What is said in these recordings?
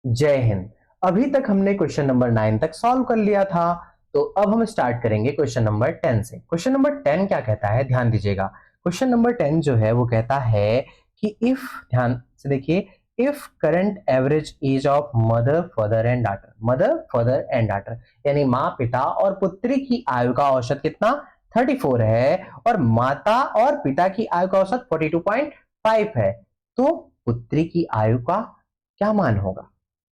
जय हिंद। अभी तक हमने क्वेश्चन नंबर 9 तक सॉल्व कर लिया था, तो अब हम स्टार्ट करेंगे क्वेश्चन नंबर 10 से। क्वेश्चन नंबर 10 क्या कहता है, ध्यान दीजिएगा। क्वेश्चन नंबर 10 जो है वो कहता है कि इफ, ध्यान से देखिए, if current average age of mother father and daughter, mother father and daughter यानी माँ पिता और पुत्री की आयु का औसत कितना 34 है और माता और पिता की आयु का औसत 42.5 है, तो पुत्री की आयु का क्या मान होगा।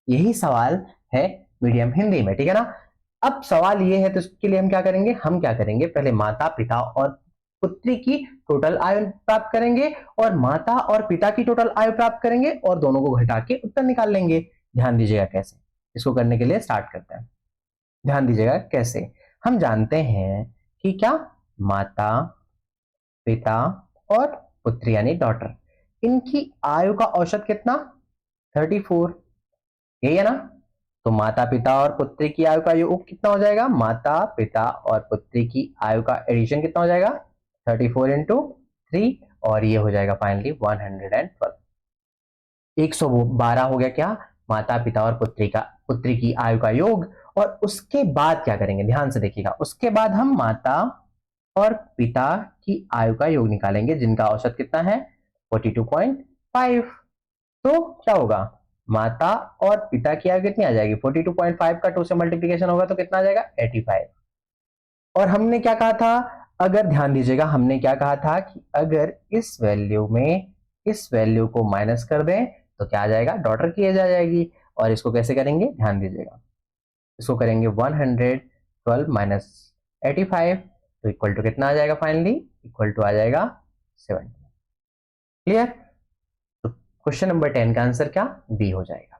यही सवाल है मीडियम हिंदी में, ठीक है ना। अब सवाल ये है तो इसके लिए हम क्या करेंगे, पहले माता पिता और पुत्री की टोटल आयु प्राप्त करेंगे और माता और पिता की टोटल आयु प्राप्त करेंगे और दोनों को घटा के उत्तर निकाल लेंगे। ध्यान दीजिएगा कैसे, इसको करने के लिए स्टार्ट करते हैं। ध्यान दीजिएगा कैसे, हम जानते हैं कि क्या माता पिता और पुत्री यानी डॉटर, इनकी आयु का औसत कितना 34, यही है ना। तो माता पिता और पुत्री की आयु का योग कितना हो जाएगा, माता पिता और पुत्री की आयु का एडिशन कितना हो जाएगा 34 इंटू 3 और ये हो जाएगा फाइनली 112, 112 हो गया क्या, माता पिता और पुत्री की आयु का योग। और उसके बाद क्या करेंगे, ध्यान से देखिएगा, उसके बाद हम माता और पिता की आयु का योग निकालेंगे जिनका औसत कितना है 42.5। तो क्या होगा, माता और पिता की आयु कितनी आ जाएगी 42.5 का 2 से मल्टीप्लीकेशन होगा तो कितना आ जाएगा 85। और हमने क्या कहा था, अगर ध्यान दीजिएगा, हमने क्या कहा था कि अगर इस वैल्यू में इस वैल्यू को माइनस कर दें तो क्या आ जाएगा, डॉटर की एज आ जाएगी। और इसको कैसे करेंगे, ध्यान दीजिएगा, इसको करेंगे 112 माइनस 85 तो इक्वल टू कितना आ जाएगा, फाइनली इक्वल टू आ जाएगा 70। क्लियर। तो क्वेश्चन नंबर 10 का आंसर क्या, बी हो जाएगा।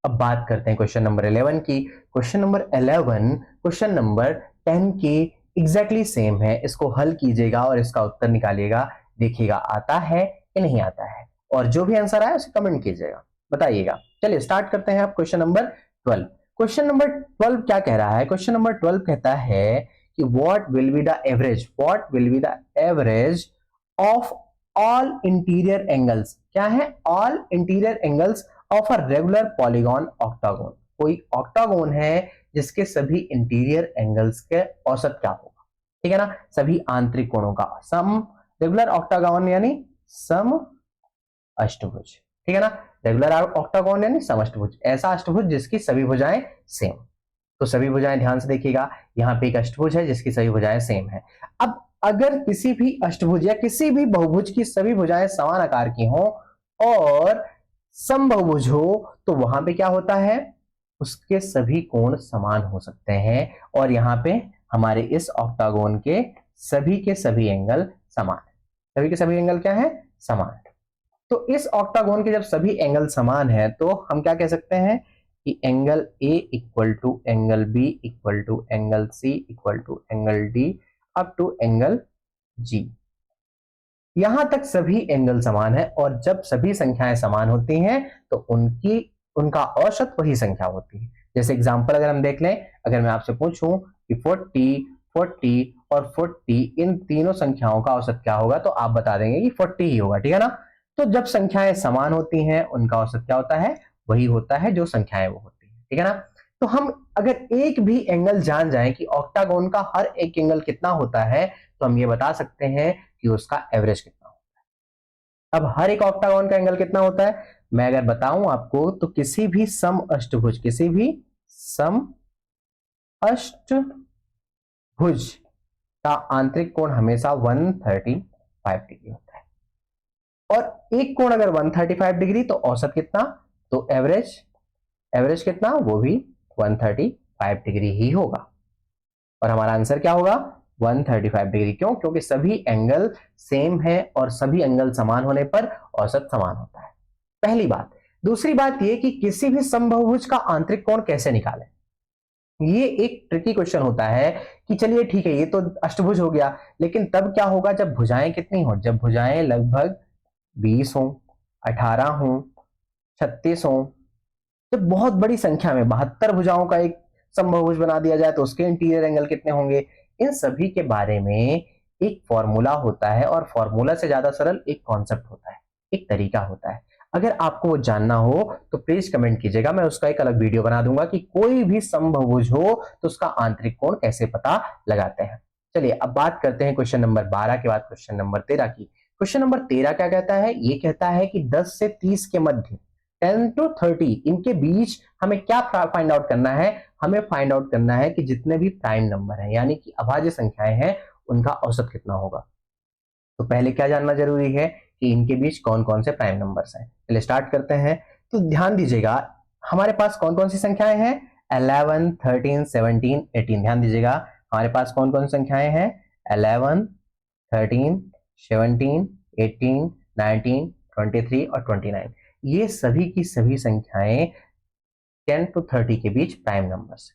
अब बात करते हैं क्वेश्चन नंबर 11 की। क्वेश्चन नंबर 11 क्वेश्चन नंबर 10 के एग्जैक्टली सेम है, इसको हल कीजिएगा और इसका उत्तर निकालिएगा, देखिएगा आता है कि नहीं आता है, और जो भी आंसर आए उसे कमेंट कीजिएगा, बताइएगा। चलिए स्टार्ट करते हैं। अब क्वेश्चन नंबर 12, क्वेश्चन नंबर 12 क्या कह रहा है, क्वेश्चन नंबर 12 कहता है कि what will be the average of all interior angles, क्या है, all interior angles of a regular polygon octagon. कोई ऑक्टागोन है जिसके सभी इंटीरियर एंगल्स के औसत क्या होगा, ठीक है ना, सभी आंतरिक कोणों का सम। रेगुलर ऑक्टागोन यानी सम अष्टभुज, ठीक है ना, रेगुलर ऑक्टागोन यानी सम अष्टभुज, ऐसा अष्टभुज जिसकी सभी भुजाएं सेम। तो सभी भुजाएं ध्यान से देखिएगा, यहाँ पे एक अष्टभुज है जिसकी सभी भुजाएं सेम है। अब अगर किसी भी अष्टभुज या किसी भी बहुभुज की सभी भुजाएं समान आकार की हों और समबहुभुज हो तो वहां पे क्या होता है, उसके सभी कोण समान हो सकते हैं। और यहाँ पे हमारे इस ऑक्टागोन के सभी एंगल समान है, सभी के सभी एंगल क्या है, समान। तो इस ऑक्टागोन के जब सभी एंगल समान है तो हम क्या कह सकते हैं कि angle A equal to angle B equal to angle C equal to angle D up to angle G, यहां तक सभी एंगल समान है। और जब सभी संख्याएं समान होती हैं तो उनका औसत वही संख्या होती है। जैसे एग्जांपल अगर हम देख लें, अगर मैं आपसे पूछूं कि 40, 40 और 40 इन तीनों संख्याओं का औसत क्या होगा तो आप बता देंगे कि 40 ही होगा, ठीक है ना। तो जब संख्याएं समान होती हैं उनका औसत क्या होता है, वही होता है जो संख्याएं वो होती है, ठीक है ना। तो हम अगर एक भी एंगल जान जाए कि ऑक्टागोन का हर एक एंगल कितना होता है तो हम ये बता सकते हैं कि उसका एवरेज कितना होता है। अब हर एक ऑक्टागोन का एंगल कितना होता है, मैं अगर बताऊं आपको तो किसी भी सम अष्टभुज का आंतरिक कोण हमेशा 135 डिग्री होता है। और एक कोण अगर 135 डिग्री तो औसत कितना, तो एवरेज कितना, वो भी 135 डिग्री ही होगा। और हमारा आंसर क्या होगा 135 डिग्री। क्यों, क्योंकि सभी एंगल सेम है और सभी एंगल समान होने पर औसत समान होता है, पहली बात। दूसरी बात यह कि किसी भी समबाहुभुज का आंतरिक कोण कैसे निकालें, ये एक ट्रिकी क्वेश्चन होता है कि चलिए ठीक है ये तो अष्टभुज हो गया, लेकिन तब क्या होगा जब भुजाएं कितनी हो, जब भुजाएं लगभग 20 हो, 18 हो, 36 हो, जब बहुत बड़ी संख्या में 72 भुजाओं का एक समबाहुभुज बना दिया जाए तो उसके इंटीरियर एंगल कितने होंगे। इन सभी के बारे में एक फॉर्मूला होता है और फॉर्मूला से ज्यादा सरल एक कॉन्सेप्ट होता है, एक तरीका होता है। अगर आपको वो जानना हो तो प्लीज कमेंट कीजिएगा, मैं उसका एक अलग वीडियो बना दूंगा कि कोई भी समभुज हो तो उसका आंतरिक कोण कैसे पता लगाते हैं। चलिए अब बात करते हैं क्वेश्चन नंबर 12 के बाद क्वेश्चन नंबर 13 की। क्वेश्चन नंबर 13 क्या कहता है? ये कहता है कि 10 से 30 के मध्य 10 to 30 इनके बीच हमें क्या फाइंड आउट करना है? हमें फाइंड आउट करना है कि जितने भी प्राइम नंबर हैं यानी कि अभाज्य संख्याएं हैं उनका औसत कितना होगा। तो पहले क्या जानना जरूरी है कि इनके बीच कौन कौन से प्राइम नंबर्स हैं। चलिए स्टार्ट करते हैं। तो ध्यान दीजिएगा हमारे पास कौन कौन सी संख्याएं हैं? 11, 13, 17, 18। ध्यान दीजिएगा हमारे पास कौन कौन सी संख्याएं हैं? 11, 13, 17, 18, 19, 23 और 29। ये सभी की सभी संख्याएं 10 to 30 के बीच प्राइम नंबर्स।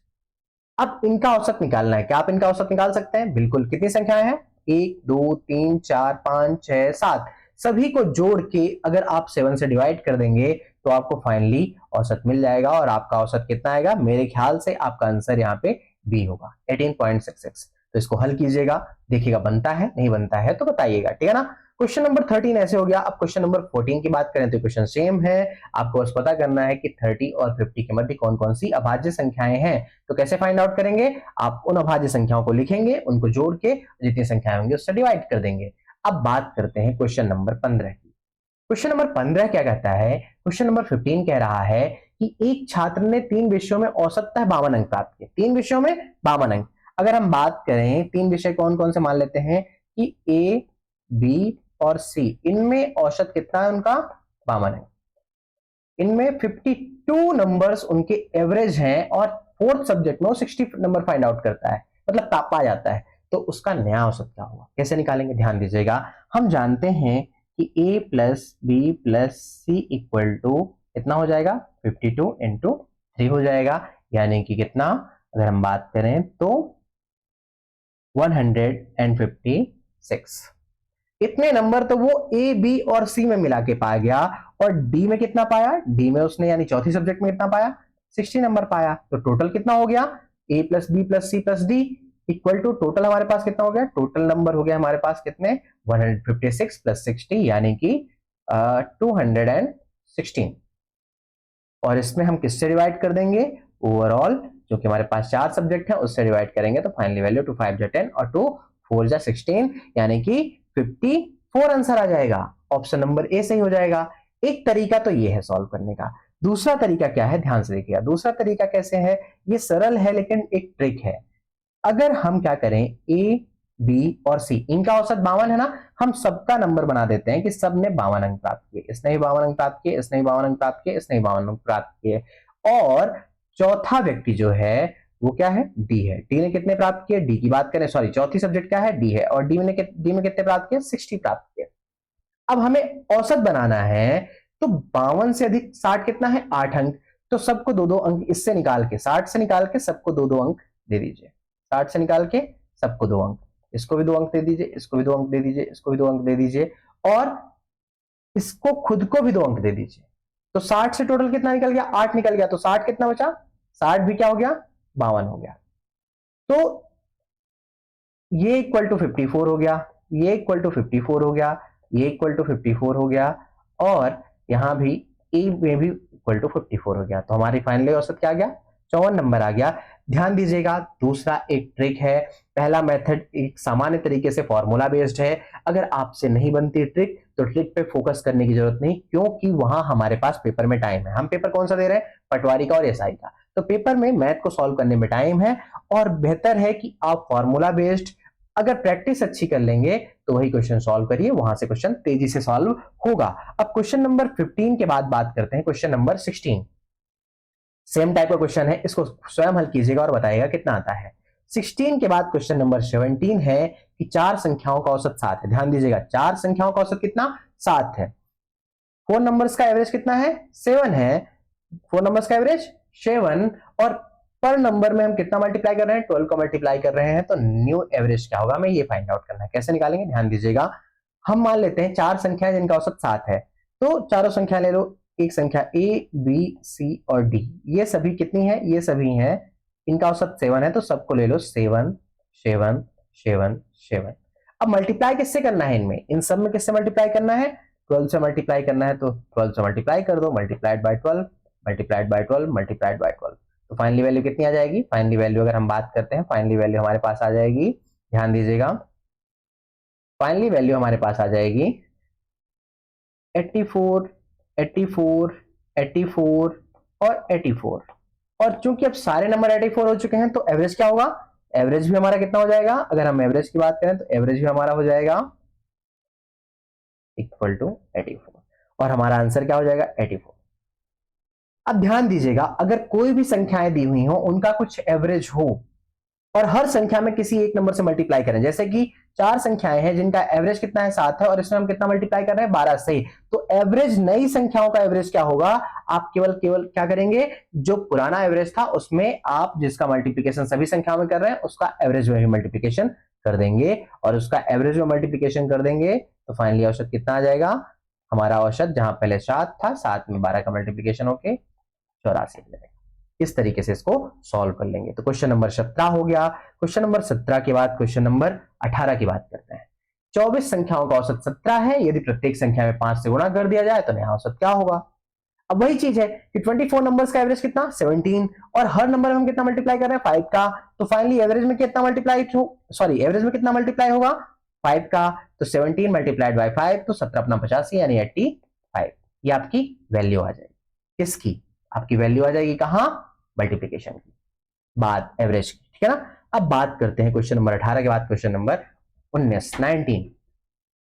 अब इनका औसत निकालना है। क्या आप इनका औसत निकाल सकते हैं? बिल्कुल। कितनी संख्याएं हैं? 1, 2, 3, 4, 5, 6, 7। सभी को जोड़ के अगर आप 7 से डिवाइड कर देंगे तो आपको फाइनली औसत मिल जाएगा। और आपका औसत कितना आएगा? मेरे ख्याल से आपका आंसर यहाँ पे बी होगा, 18.66। तो इसको हल कीजिएगा, देखिएगा बनता है नहीं बनता है तो बताइएगा, ठीक है ना। क्वेश्चन नंबर 13 ऐसे हो गया। अब क्वेश्चन नंबर 14 की बात करें तो क्वेश्चन सेम है। आपको बस पता करना है कि 30 और 50 के मध्य कौन कौन सी अभाज्य संख्याएं हैं। तो कैसे फाइंड आउट करेंगे? आप उन अभाज्य संख्याओं को लिखेंगे, उनको जोड़ के जितनी संख्याएं होंगी उससे डिवाइड कर देंगे। अब बात करते हैं क्वेश्चन नंबर 15 की। क्वेश्चन नंबर 15 क्या कहता है? क्वेश्चन नंबर 15 कह रहा है कि एक छात्र ने 3 विषयों में औसतः 52 अंक प्राप्त किए। 3 विषयों में 52 अंक। अगर हम बात करें 3 विषय कौन कौन से मान लेते हैं कि ए, बी और सी, इनमें औसत कितना है उनका? 52 अंक। इनमें 52 नंबर्स उनके एवरेज हैं और फोर्थ सब्जेक्ट में वो 60 नंबर फाइंड आउट करता है, मतलब पा जाता है। तो उसका नया औसत क्या होगा? कैसे निकालेंगे? ध्यान दीजिएगा हम जानते हैं कि a plus B plus C equal to कितना हो जाएगा? 52 इंटू 3 हो जाएगा, यानी कि कितना? अगर हम बात करें तो 156। इतने नंबर तो वो ए, बी और सी में मिला के पा गया। और डी में कितना पाया? डी में उसने यानी चौथी सब्जेक्ट में कितना पाया? 60 नंबर पाया। तो टोटल कितना हो गया? A plus B plus C plus D equal to total हमारे पास कितना हो गया? टोटल नंबर हो गया हमारे पास कितने? 156 प्लस 60 यानी कि 216। और इसमें हम किससे डिवाइड कर देंगे? ओवरऑल जो कि हमारे पास 4 सब्जेक्ट है उससे डिवाइड करेंगे तो फाइनली वैल्यू 2 5 10 और 2 4 16 यानी कि 54 आंसर आ जाएगा। ऑप्शन नंबर ए सही हो जाएगा। एक तरीका तो ये है सॉल्व करने का। दूसरा तरीका क्या है? ध्यान से देखिएगा दूसरा तरीका कैसे है। ये सरल है लेकिन एक ट्रिक है। अगर हम क्या करें, ए, बी और सी इनका औसत 52 है ना, हम सबका नंबर बना देते हैं कि सब ने 52 अंक प्राप्त किए, इसने भी 52 अंक प्राप्त किए, इसने भी 52 अंक प्राप्त किए, इसने भी 52 अंक प्राप्त किए। और चौथा व्यक्ति जो है वो क्या है? डी है। डी ने कितने प्राप्त किए? डी की बात करें, सॉरी चौथी सब्जेक्ट क्या है? डी है। और डी में कितने प्राप्त किए? 60 प्राप्त किए। अब हमें औसत बनाना है तो 52 से अधिक 60 कितना है? 8 अंक। तो सबको 2-2 अंक इससे निकाल के, 60 से निकाल के सबको 2-2 अंक दे दीजिए। 60 से निकाल के सबको 2 अंक, इसको भी 2 अंक दे दीजिए, इसको भी 2 अंक दे दीजिए, इसको भी 2 अंक दे दीजिए और इसको खुद को भी 2 अंक दे दीजिए। तो 60 से टोटल कितना निकल गया? 8 निकल गया। तो 60 कितना बचा? 60 भी क्या हो गया? 52 हो गया। तो ये इक्वल टू 54 हो गया, ये इक्वल टू 54 हो गया, ये इक्वल टू 54 हो गया और यहां भी ए में भी इक्वल टू 54 हो गया। तो हमारी फाइनली औसत क्या आ गया? 54 नंबर आ गया। ध्यान दीजिएगा दूसरा एक ट्रिक है। पहला मेथड एक सामान्य तरीके से फॉर्मूला बेस्ड है। अगर आपसे नहीं बनती ट्रिक तो ट्रिक पे फोकस करने की जरूरत नहीं, क्योंकि वहां हमारे पास पेपर में टाइम है। हम पेपर कौन सा दे रहे हैं? पटवारी का और एसआई का। तो पेपर में मैथ को सॉल्व करने में टाइम है और बेहतर है कि आप फॉर्मूला बेस्ड अगर प्रैक्टिस अच्छी कर लेंगे तो वही क्वेश्चन सॉल्व करिए, वहां से क्वेश्चन तेजी से सॉल्व होगा। अब क्वेश्चन नंबर 15 के बाद बात करते हैं क्वेश्चन नंबर 16। सेम टाइप का क्वेश्चन है, इसको स्वयं हल कीजिएगा और बताइएगा कितना आता है। 16 के बाद क्वेश्चन नंबर 17 है कि 4 संख्याओं का औसत 7 है। ध्यान दीजिएगा 4 संख्याओं का औसत कितना? 7 है। 4 नंबर्स का एवरेज कितना है? 7 है। 4 नंबर्स का एवरेज 7 और पर नंबर में हम कितना मल्टीप्लाई कर रहे हैं? 12 का मल्टीप्लाई कर रहे हैं। तो न्यू एवरेज क्या होगा हमें ये फाइंड आउट करना है। कैसे निकालेंगे? ध्यान दीजिएगा हम मान लेते हैं 4 संख्याएं जिनका औसत 7 है। तो चारों संख्या ले लो। एक संख्या ए, बी, सी और डी, ये सभी कितनी है? ये सभी हैं, इनका औसत 7 है तो सबको ले लो 7 7 7 7। अब मल्टीप्लाई किससे करना है? इनमें इन सब में किससे मल्टीप्लाई करना है? 12 से मल्टीप्लाई करना है तो 12 से मल्टीप्लाई कर दो, multiplied by 12, multiplied by 12, multiplied by 12। तो फाइनली वैल्यू कितनी आ जाएगी? फाइनली वैल्यू अगर हम बात करते हैं, फाइनली वैल्यू हमारे पास आ जाएगी, ध्यान दीजिएगा, फाइनली वैल्यू हमारे पास आ जाएगी 84, 84, 84 और 84। और चूंकि अब सारे नंबर 84 हो चुके हैं तो एवरेज क्या होगा? एवरेज भी हमारा कितना हो जाएगा? अगर हम एवरेज की बात करें तो एवरेज भी हमारा हो जाएगा इक्वल टू 84 और हमारा आंसर क्या हो जाएगा? 84। अब ध्यान दीजिएगा, अगर कोई भी संख्याएं दी हुई हो, उनका कुछ एवरेज हो और हर संख्या में किसी एक नंबर से मल्टीप्लाई करें, जैसे कि 4 संख्याएं हैं जिनका एवरेज कितना है? 7 है और इसमें हम कितना मल्टीप्लाई कर रहे हैं? 12 से। तो एवरेज, नई संख्याओं का एवरेज क्या होगा? आप केवल केवल क्या करेंगे? जो पुराना एवरेज था उसमें आप जिसका मल्टीप्लीकेशन सभी संख्याओं में कर रहे हैं उसका एवरेज में मल्टीप्लीकेशन कर देंगे और उसका एवरेज में मल्टीप्लीकेशन कर देंगे तो फाइनली औसत कितना आ जाएगा? हमारा औसत जहां पहले 7 था, 7 में 12 का मल्टीप्लीकेशन होके 84 हो जाएगा। इस तरीके से इसको सॉल्व कर लेंगे। तो क्वेश्चन नंबर 17 हो गया। क्वेश्चन नंबर 17 के बाद क्वेश्चन नंबर 18 की बात करते हैं। 24 संख्याओं का औसत 17 है, यदि प्रत्येक संख्या में 5 से गुणा कर दिया जाए तो नया औसत क्या होगा? अब वही चीज है कि 24 नंबर्स का एवरेज कितना? 17 और हर नंबर में हम कितना मल्टीप्लाई कर रहे हैं? 5 का। तो फाइनली एवरेज में कितना मल्टीप्लाई एवरेज में कितना मल्टीप्लाई होगा? 5 का। तो 17 मल्टीप्लाइड बाय 5 तो 17 अपना 85 यानी 85। ये आपकी वैल्यू आ जाएगी। किसकी? आपकी वैल्यू आ जाएगी कहां? मल्टीप्लीकेशन की, बाद एवरेज की, ठीक है ना। अब बात करते हैं क्वेश्चन नंबर 18 के बाद क्वेश्चन नंबर 19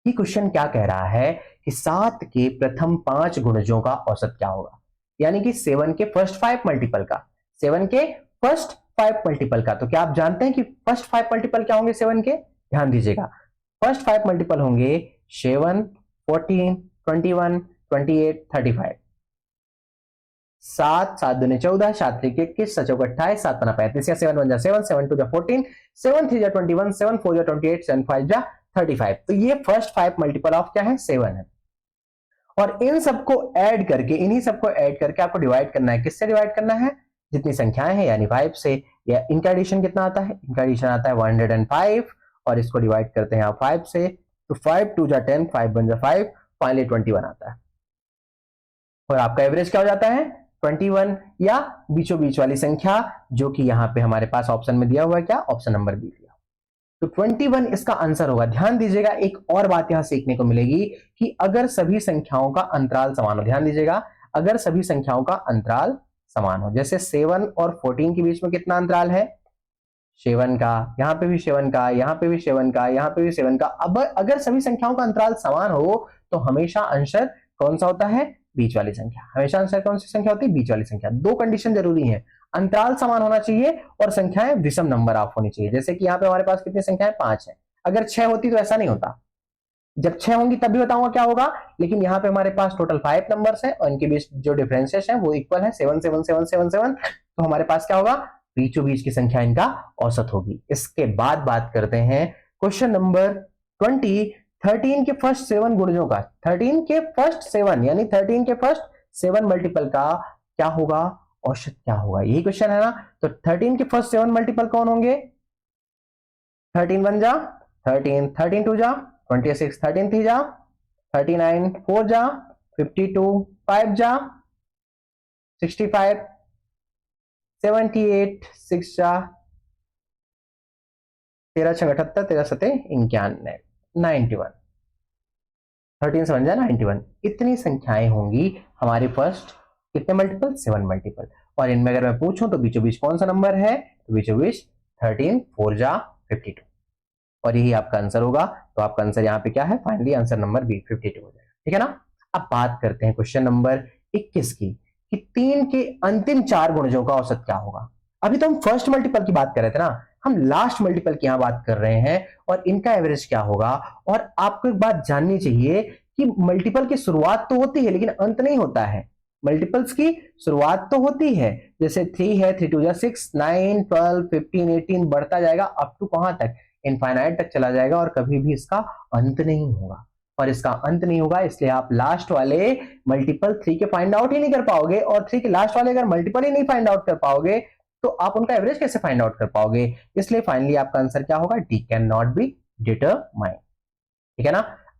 ये क्वेश्चन क्या कह रहा है कि 7 के प्रथम 5 गुणजों का औसत क्या होगा? यानी कि 7 के फर्स्ट 5 मल्टीपल का, 7 के फर्स्ट 5 मल्टीपल का। तो क्या आप जानते हैं कि फर्स्ट 5 मल्टीपल क्या होंगे 7 के? ध्यान दीजिएगा, फर्स्ट 5 मल्टीपल होंगे 7, 14, 21, 28, 35। 7, 7 दूनी 14, 7 3 21, 7 चौक 28, 7 पना 35 या 7 1 जा 7, 7 2 जा 14, 7 3 जा 21, 7 4 जा 28, 7 5 जा 35। तो ये फर्स्ट 5 मल्टीपल ऑफ क्या है? 7 है। और इन सबको ऐड करके, इन्हीं सबको ऐड करके आपको डिवाइड करना है। किससे डिवाइड करना है? जितनी संख्याएं हैं यानी 5 से। या इनका एडिशन कितना आता है? इनका एडिशन आता है 105 और इसको डिवाइड करते हैं आप 5 से। तो 5 2 जा 10, 5 1 जा 5, फाइनली 21 आता है। और आपका एवरेज क्या हो जाता है? 21 या बीचों बीच वाली संख्या, जो कि यहां पे हमारे पास ऑप्शन में दिया हुआ है, क्या? ऑप्शन नंबर बी दिया। तो 21 इसका आंसर होगा। ध्यान दीजिएगा, एक और बात यहां सीखने को मिलेगी कि अगर सभी संख्याओं का अंतराल समान हो, ध्यान दीजिएगा, अगर सभी संख्याओं का अंतराल समान हो, जैसे 7 और 14 के बीच में कितना अंतराल है? 7 का, यहां पे भी 7 का, यहां पे भी 7 का, यहां पे भी 7 का। अब अगर सभी संख्याओं का अंतराल समान हो तो हमेशा आंसर कौन सा होता है? बीच वाली संख्या। हमेशा आंसर कौन सी संख्या होती है? बीच वाली संख्या। दो कंडीशन जरूरी है, अंतराल समान होना चाहिए और संख्याएं विषम नंबर ऑफ होनी चाहिए। जैसे कि यहाँ पे हमारे पास कितनी संख्याएं? 5 है। अगर 6 होती तो ऐसा नहीं होता। जब 6 होंगी तब भी बताऊंगा क्या होगा, लेकिन यहाँ पे हमारे पास टोटल 5 नंबर्स है और इनके बीच जो डिफरेंसेस है वो इक्वल है, 7 7 7 7 7। तो हमारे पास क्या होगा? बीचों बीच की संख्या इनका औसत होगी। इसके बाद बात करते हैं क्वेश्चन नंबर 20। 13 के फर्स्ट 7 गुणजों का, 13 के फर्स्ट 7 यानी 13 के फर्स्ट 7 मल्टीपल का क्या होगा? औसत क्या होगा? यही क्वेश्चन है ना। तो 13 के फर्स्ट 7 मल्टीपल कौन होंगे? 13 1 जा 13, 13 2 जा 26, 13 3 जा 39, 4 जा 52, 5 जा 65, 78, 6 जा 13 6 78, 13 7 91, 91, 13 7 जा 91। इतनी संख्याएं होंगी हमारी फर्स्ट कितने मल्टीपल? 7 मल्टीपल। और इनमें अगर मैं पूछूं तो बीचों बीच कौन सा नंबर है? तो बीचों बीच 13, 4 जा 52 और यही आपका आंसर होगा। तो आपका आंसर यहाँ पे क्या है? फाइनली आंसर नंबर बी 52 हो जाएगा, ठीक है ना। अब बात करते हैं क्वेश्चन नंबर 21 की कि 3 के अंतिम 4 गुणजों का औसत क्या होगा। अभी तो हम फर्स्ट मल्टीपल की बात कर रहे थे ना, हम लास्ट मल्टीपल की यहां बात कर रहे हैं और इनका एवरेज क्या होगा। और आपको एक बात जाननी चाहिए कि मल्टीपल की शुरुआत तो होती है लेकिन अंत नहीं होता है। मल्टीपल्स की शुरुआत तो होती है, जैसे 3 है, 3 2 जा 6, 9 12 15 18 बढ़ता जाएगा अप टू कहां तक? इनफाइनाइट तक चला जाएगा और कभी भी इसका अंत नहीं होगा। और इसका अंत नहीं होगा इसलिए आप लास्ट वाले मल्टीपल 3 के फाइंड आउट ही नहीं कर पाओगे, और 3 के लास्ट वाले अगर मल्टीपल ही नहीं फाइंड आउट कर पाओगे तो आप उनका एवरेज कैसे फाइंड आउट कर पाओगे। इसलिए फाइनली आपका आंसर क्या होगा? D can not be determined, ठीक है ना।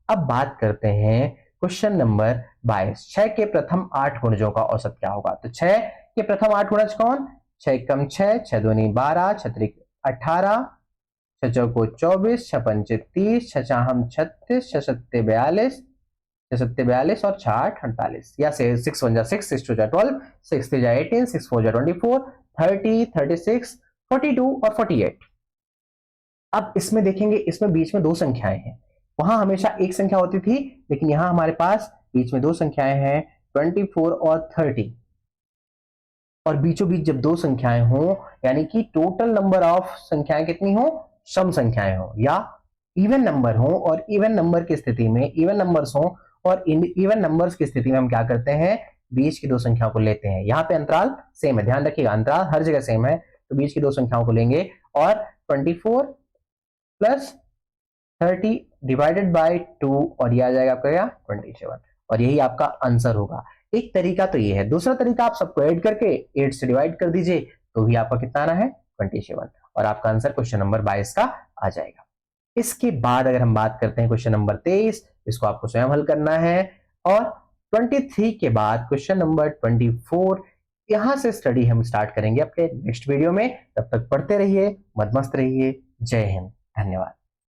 अब बात करते हैं क्वेश्चन नंबर 22, 6 के प्रथम 8 गुणजों का औसत क्या होगा? तो 6 के प्रथम 8 गुणज कौन? 6 कम 6, 6 दूनी 12, 6 त्रिक 18, 6 चौको 24, 6 पंचे 30, 6 चाहम 36, 6 सत्ते 42, 6 सत्ते 42 और 6 8 48, या से 6 1 जा 6, 6 2 जा 12, 6 3 जा 18, 6 4 जा 24, 30, 36, 42 और 48। अब इसमें देखेंगे, इसमें बीच में दो संख्याएं हैं, वहां हमेशा एक संख्या होती थी, लेकिन यहां हमारे पास बीच में दो संख्याएं हैं 24 और 30, और बीचों बीच जब दो संख्याएं हो, यानी कि टोटल नंबर ऑफ संख्याएं कितनी हो? सम संख्याएं हो, या इवन नंबर हो, और इवन नंबर की स्थिति में इवन नंबर्स हो, और इवन नंबर्स की स्थिति में हम क्या करते हैं? बीच की दो संख्याओं को लेते हैं। यहाँ पे अंतराल सेम है, ध्यान रखिएगा अंतराल हर जगह सेम है, तो बीच की दो संख्याओं को लेंगे, और 24 प्लस 30 डिवाइडेड बाय 2, और ये आ जाएगा आपका क्या? 27, और यही आपका आंसर होगा। एक तरीका तो ये है, दूसरा तरीका आप सबको ऐड करके 8 से डिवाइड कर दीजिए, तो भी आपका कितना आना है? 27, और आपका आंसर क्वेश्चन नंबर 22 का आ जाएगा। इसके बाद अगर हम बात करते हैं क्वेश्चन नंबर 23, इसको आपको स्वयं हल करना है, और 23 के बाद क्वेश्चन नंबर 24, यहां से स्टडी हम स्टार्ट करेंगे अपने नेक्स्ट वीडियो में। तब तक पढ़ते रहिए, मदमस्त रहिए। जय हिंद, धन्यवाद।